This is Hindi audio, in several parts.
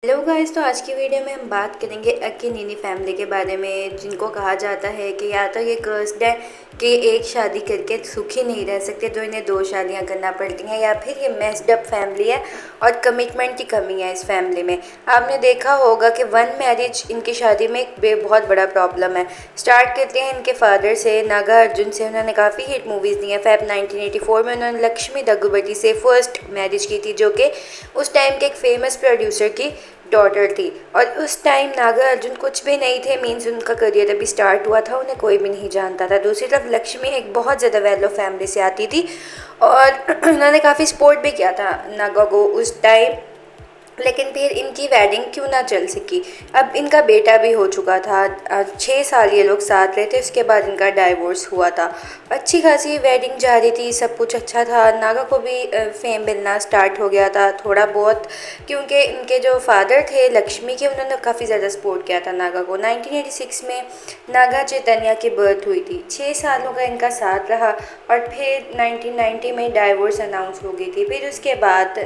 हेलो गाइस, तो आज की वीडियो में हम बात करेंगे अक्कीनेनी फैमिली के बारे में, जिनको कहा जाता है कि या तो ये कर्स्ड है कि एक शादी करके सुखी नहीं रह सकते, तो इन्हें दो शादियां करना पड़ती हैं, या फिर ये मेस्ड अप फैमिली है और कमिटमेंट की कमी है इस फैमिली में। आपने देखा होगा कि वन मैरिज इनकी शादी में एक बहुत बड़ा प्रॉब्लम है। स्टार्ट करते हैं इनके फादर से, नागा अर्जुन से। उन्होंने काफ़ी हिट मूवीज़ दी हैं। फैब 1984 में उन्होंने लक्ष्मी दग्गुबती से फर्स्ट मैरिज की थी, जो कि उस टाइम के एक फेमस प्रोड्यूसर की डॉटर थी। और उस टाइम नागा अर्जुन कुछ भी नहीं थे, मीन्स उनका करियर अभी स्टार्ट हुआ था, उन्हें कोई भी नहीं जानता था। दूसरी तरफ लक्ष्मी एक बहुत ज़्यादा वेल ऑफ फैमिली से आती थी और उन्होंने काफ़ी सपोर्ट भी किया था नागा को उस टाइम। लेकिन फिर इनकी वेडिंग क्यों ना चल सकी। अब इनका बेटा भी हो चुका था, 6 साल ये लोग साथ रहे थे, उसके बाद इनका डाइवोर्स हुआ था। अच्छी खासी वेडिंग जा रही थी, सब कुछ अच्छा था। नागा को भी फेम मिलना स्टार्ट हो गया था थोड़ा बहुत, क्योंकि इनके जो फादर थे लक्ष्मी के, उन्होंने काफ़ी ज़्यादा सपोर्ट किया था नागा को। 1986 में नागा चैतन्या की बर्थ हुई थी। 6 सालों का इनका साथ रहा और फिर 1990 में डाइवोर्स अनाउंस हो गई थी। फिर उसके बाद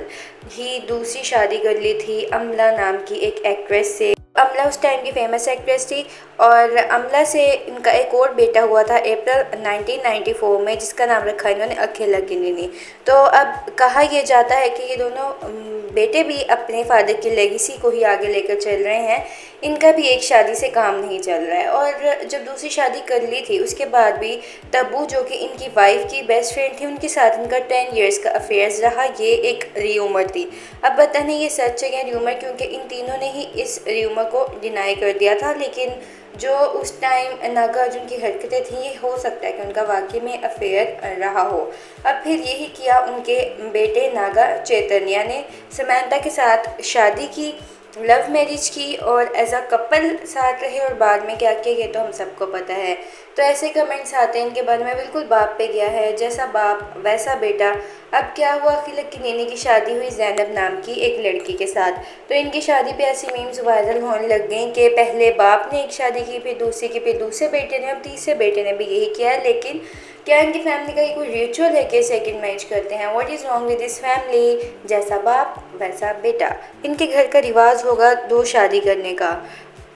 ही दूसरी शादी कर ली थी अमला नाम की एक एक्ट्रेस से। अमला उस टाइम की फेमस एक्ट्रेस थी और अमला से इनका एक और बेटा हुआ था अप्रैल 1994 में, जिसका नाम रखा इन्होंने अखिल अक्कीनेनी। तो अब कहा यह जाता है कि ये दोनों बेटे भी अपने फादर की लेगेसी को ही आगे लेकर चल रहे हैं। इनका भी एक शादी से काम नहीं चल रहा है। और जब दूसरी शादी कर ली थी उसके बाद भी तब्बू, जो कि इनकी वाइफ की बेस्ट फ्रेंड थी, उनके साथ इनका 10 इयर्स का अफेयर्स रहा। ये एक र्यूमर थी। अब पता नहीं ये सच है या र्यूमर, क्योंकि इन तीनों ने ही इस र्यूमर को डिनाई कर दिया था। लेकिन जो उस टाइम नागा अर्जुन की हरकतें थी, ये हो सकता है कि उनका वाकई में अफेयर रहा हो। अब फिर यही किया उनके बेटे नागा चैतन्या ने। समंता के साथ शादी की, लव मैरिज की और एज अ कपल साथ रहे, और बाद में क्या किया ये तो हम सबको पता है। तो ऐसे कमेंट्स आते हैं इनके बारे में, बिल्कुल बाप पे गया है, जैसा बाप वैसा बेटा। अब क्या हुआ, अखिल अक्कीनेनी की शादी हुई जैनब नाम की एक लड़की के साथ। तो इनकी शादी पे ऐसी मीम्स वायरल होने लग गई कि पहले बाप ने एक शादी की, फिर दूसरी की, फिर दूसरे बेटे ने, अब तीसरे बेटे ने भी यही किया है। लेकिन क्या इनकी फैमिली का ये कोई रिचुअल है कि सेकंड मैरिज करते हैं? What is wrong with this family? जैसा बाप वैसा बेटा। इनके घर का रिवाज होगा दो शादी करने का।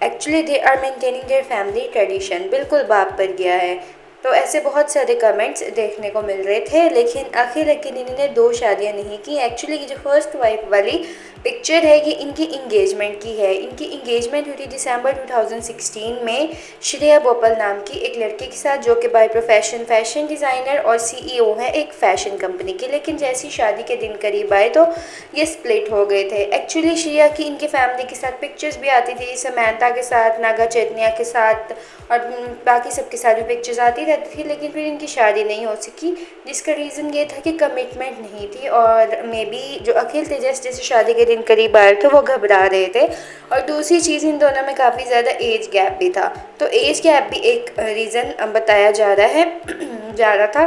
Actually they are maintaining their family tradition. बिल्कुल बाप पर गया है। तो ऐसे बहुत सारे कमेंट्स देखने को मिल रहे थे। लेकिन अखिल अक्कीनेनी ने दो शादियां नहीं की। एक्चुअली जो फर्स्ट वाइफ वाली पिक्चर है ये इनकी इंगेजमेंट की है। इनकी इंगेजमेंट हुई थी दिसंबर 2016 में श्रेया बोपल नाम की एक लड़के के साथ, जो कि बाय प्रोफेशन फैशन डिज़ाइनर और सीईओ है एक फ़ैशन कंपनी की। लेकिन जैसी शादी के दिन करीब आए तो ये स्प्लिट हो गए थे। एक्चुअली श्रेया की इनकी फैमिली के साथ पिक्चर्स भी आती थी, समंता के साथ, नागा चैतन्या के साथ और बाकी सबके साथ भी पिक्चर्स आती रहती थी। लेकिन फिर इनकी शादी नहीं हो सकी, जिसका रीज़न ये था कि कमिटमेंट नहीं थी। और मे बी जो अखिल थे, जैसे जैसे शादी के दिन करीब आए थे वो घबरा रहे थे। और दूसरी चीज़, इन दोनों में काफ़ी ज़्यादा एज गैप भी था। तो एज गैप भी एक रीज़न बताया जा रहा है जा रहा था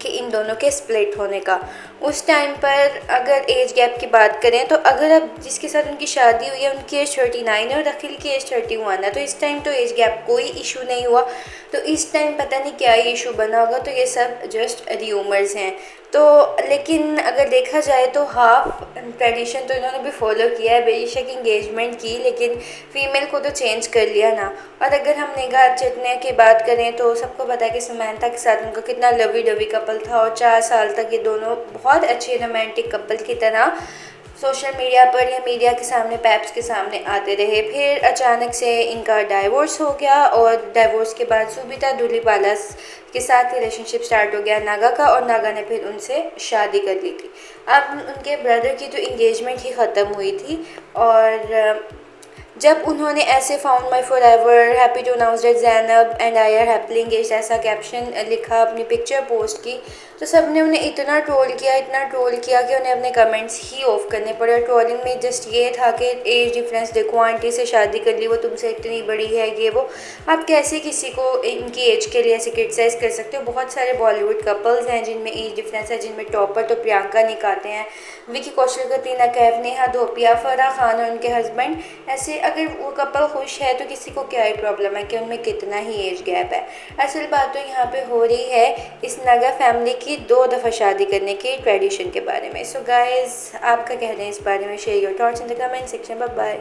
कि इन दोनों के स्प्लिट होने का। उस टाइम पर अगर एज गैप की बात करें तो अगर अब जिसके साथ उनकी शादी हुई है उनकी एज 39 है और अखिल की एज 31 है, तो इस टाइम तो एज गैप कोई इशू नहीं हुआ। तो इस टाइम पता नहीं क्या इशू बना होगा। तो ये सब जस्ट र्यूमर्स हैं। तो लेकिन अगर देखा जाए तो हाफ ट्रेडिशन तो इन्होंने भी फॉलो किया है। बेशक इंगेजमेंट की, लेकिन फ़ीमेल को तो चेंज कर लिया ना। और अगर हम नागा चैतन्या की बात करें तो सबको पता है कि समंता के साथ उनका कितना लवी डवी कपल था और 4 साल तक ये दोनों बहुत अच्छे रोमांटिक कपल की तरह सोशल मीडिया पर या मीडिया के सामने, पैप्स के सामने आते रहे। फिर अचानक से इनका डाइवोर्स हो गया और डाइवोर्स के बाद सुबिता धूलीपाला के साथ रिलेशनशिप स्टार्ट हो गया नागा का, और नागा ने फिर उनसे शादी कर ली थी। अब उनके ब्रदर की तो इंगेजमेंट ही ख़त्म हुई थी और जब उन्होंने ऐसे found my forever, happy to announce that Zainab and I are happily engaged ऐसा कैप्शन लिखा, अपनी पिक्चर पोस्ट की, तो सब ने उन्हें इतना ट्रोल किया कि उन्हें अपने कमेंट्स ही ऑफ करने पड़े। और ट्रोलिंग में जस्ट ये था कि एज डिफरेंस देखो, आंटी से शादी कर ली, वो तुमसे इतनी बड़ी है, ये वो। आप कैसे किसी को इनकी एज के लिए ऐसे क्रिटिसाइज़ कर सकते हो? बहुत सारे बॉलीवुड कपल्स हैं जिनमें एज डिफरेंस है, जिनमें टॉपर तो प्रियंका निकालते हैं, विकी कौशल, कतरीना कैफ, नेहा धोपिया, फराह खान और उनके हस्बैंड। ऐसे अगर वो कपल खुश है तो किसी को क्या ही प्रॉब्लम है कि उनमें कितना ही एज गैप है। असल बात तो यहाँ पे हो रही है इस नागा फैमिली की की 2 दफ़ा शादी करने की ट्रेडिशन के बारे में। सो गाइस, आप क्या कह रहे हैं इस बारे में? Share your thoughts in the comment section. Bye bye.